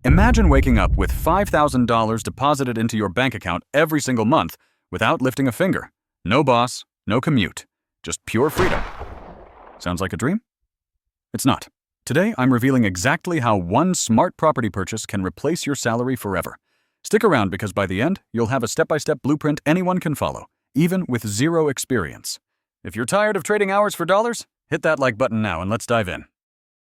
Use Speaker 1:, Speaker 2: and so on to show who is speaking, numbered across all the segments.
Speaker 1: Imagine waking up with $5,000 deposited into your bank account every single month without lifting a finger. No boss, no commute, just pure freedom. Sounds like a dream? It's not. Today, I'm revealing exactly how one smart property purchase can replace your salary forever. Stick around because by the end, you'll have a step-by-step blueprint anyone can follow, even with zero experience. If you're tired of trading hours for dollars, hit that like button now and let's dive in.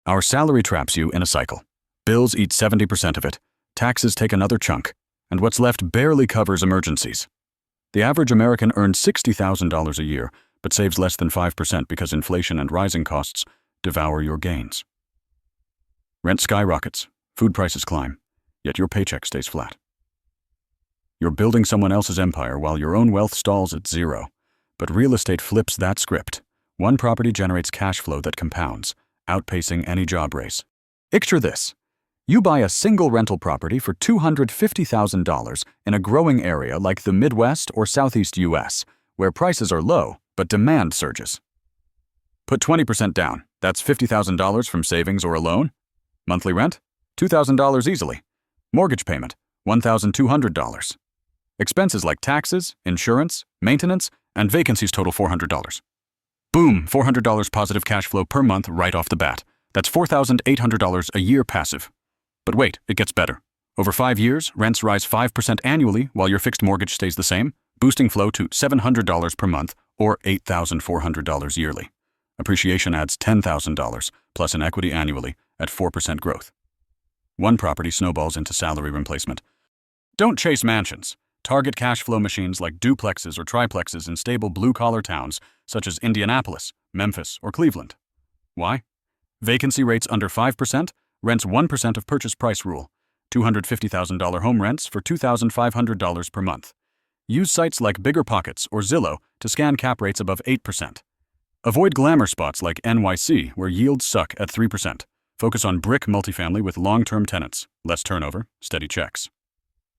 Speaker 1: Our salary traps you in a cycle. Bills eat 70% of it, taxes take another chunk, and what's left barely covers emergencies. The average American earns $60,000 a year, but saves less than 5% because inflation and rising costs devour your gains. Rent skyrockets, food prices climb, yet your paycheck stays flat. You're building someone else's empire while your own wealth stalls at zero. But real estate flips that script. One property generates cash flow that compounds, outpacing any job race. Picture this. You buy a single rental property for $250,000 in a growing area like the Midwest or Southeast US, where prices are low, but demand surges. Put 20% down. That's $50,000 from savings or a loan. Monthly rent? $2,000 easily. Mortgage payment? $1,200. Expenses like taxes, insurance, maintenance, and vacancies total $400. Boom, $400 positive cash flow per month right off the bat. That's $4,800 a year passive. But wait, it gets better. Over 5 years, rents rise 5% annually while your fixed mortgage stays the same, boosting flow to $700 per month or $8,400 yearly. Appreciation adds $10,000 plus an equity annually at 4% growth. One property snowballs into salary replacement. Don't chase mansions. Target cash flow machines like duplexes or triplexes in stable blue-collar towns such as Indianapolis, Memphis, or Cleveland. Why? Vacancy rates under 5%, rents 1% of purchase price rule, $250,000 home rents for $2,500 per month. Use sites like BiggerPockets or Zillow to scan cap rates above 8%. Avoid glamour spots like NYC where yields suck at 3%. Focus on brick multifamily with long-term tenants, less turnover, steady checks.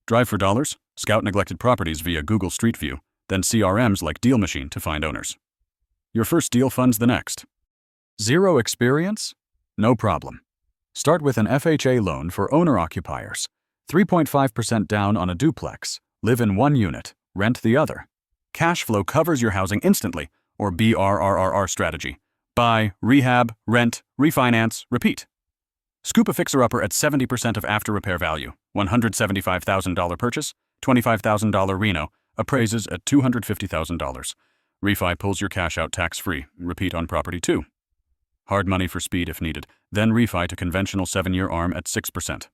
Speaker 1: Drive for dollars? Scout neglected properties via Google Street View, then CRMs like Deal Machine to find owners. Your first deal funds the next. Zero experience? No problem. Start with an FHA loan for owner-occupiers. 3.5% down on a duplex. Live in one unit, rent the other. Cash flow covers your housing instantly, or BRRRR strategy. Buy, rehab, rent, refinance, repeat. Scoop a fixer-upper at 70% of after-repair value. $175,000 purchase, $25,000 Reno, appraises at $250,000. Refi pulls your cash out tax-free. Repeat on property 2. Hard money for speed if needed, then refi to conventional 7-year ARM at 6%.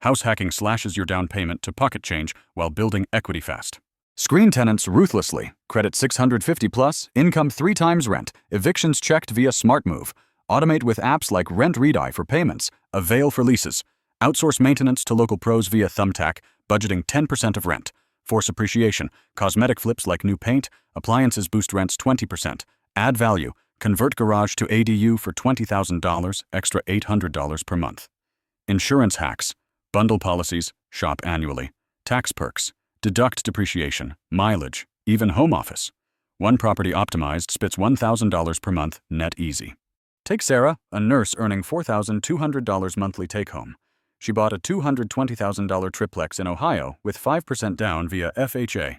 Speaker 1: House hacking slashes your down payment to pocket change while building equity fast. Screen tenants ruthlessly. Credit 650 plus, income 3 times rent, evictions checked via SmartMove. Automate with apps like RentRedi for payments, Avail for leases. Outsource maintenance to local pros via Thumbtack, budgeting 10% of rent. Force appreciation, cosmetic flips like new paint, appliances boost rents 20%. Add value, convert garage to ADU for $20,000, extra $800 per month. Insurance hacks, bundle policies, shop annually. Tax perks, deduct depreciation, mileage, even home office. One property optimized spits $1,000 per month net easy. Take Sarah, a nurse earning $4,200 monthly take-home. She bought a $220,000 triplex in Ohio with 5% down via FHA.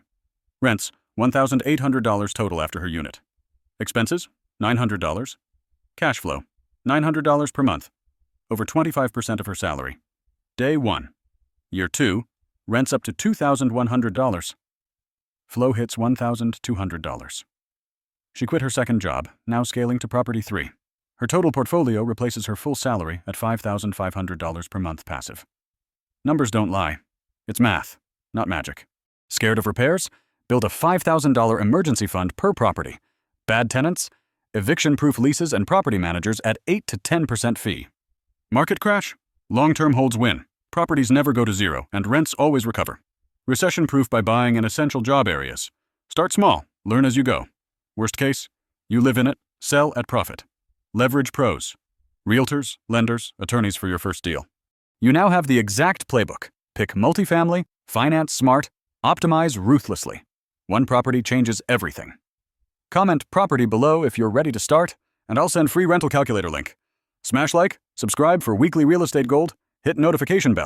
Speaker 1: Rents, $1,800 total after her unit. Expenses, $900. Cash flow, $900 per month. Over 25% of her salary. Day 1. Year 2, rents up to $2,100. Flow hits $1,200. She quit her second job, now scaling to property 3. Her total portfolio replaces her full salary at $5,500 per month passive. Numbers don't lie. It's math, not magic. Scared of repairs? Build a $5,000 emergency fund per property. Bad tenants? Eviction-proof leases and property managers at 8 to 10% fee. Market crash? Long-term holds win. Properties never go to zero, and rents always recover. Recession-proof by buying in essential job areas. Start small, learn as you go. Worst case? You live in it, sell at profit. Leverage pros. Realtors, lenders, attorneys for your first deal. You now have the exact playbook. Pick multifamily, finance smart, optimize ruthlessly. One property changes everything. Comment property below if you're ready to start, and I'll send free rental calculator link. Smash like, subscribe for weekly real estate gold, hit notification bell.